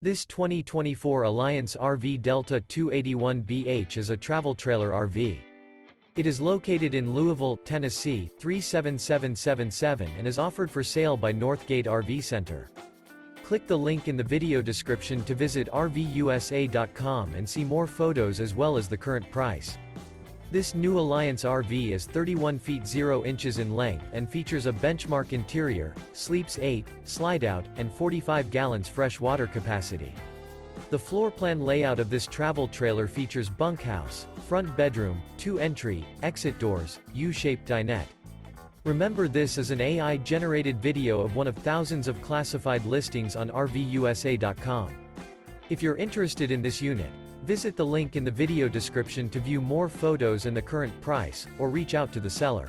This 2024 Alliance RV Delta 281BH is a travel trailer RV. It is located in Louisville, Tennessee, 37777 and is offered for sale by Northgate RV Center. Click the link in the video description to visit RVUSA.com and see more photos as well as the current price. This new Alliance RV is 31 feet 0 inches in length and features a benchmark interior, sleeps 8, slide-out, and 45 gallons fresh water capacity. The floor plan layout of this travel trailer features bunkhouse, front bedroom, 2 entry, exit doors, U-shaped dinette. Remember, this is an AI-generated video of one of thousands of classified listings on RVUSA.com. If you're interested in this unit, visit the link in the video description to view more photos and the current price, or reach out to the seller.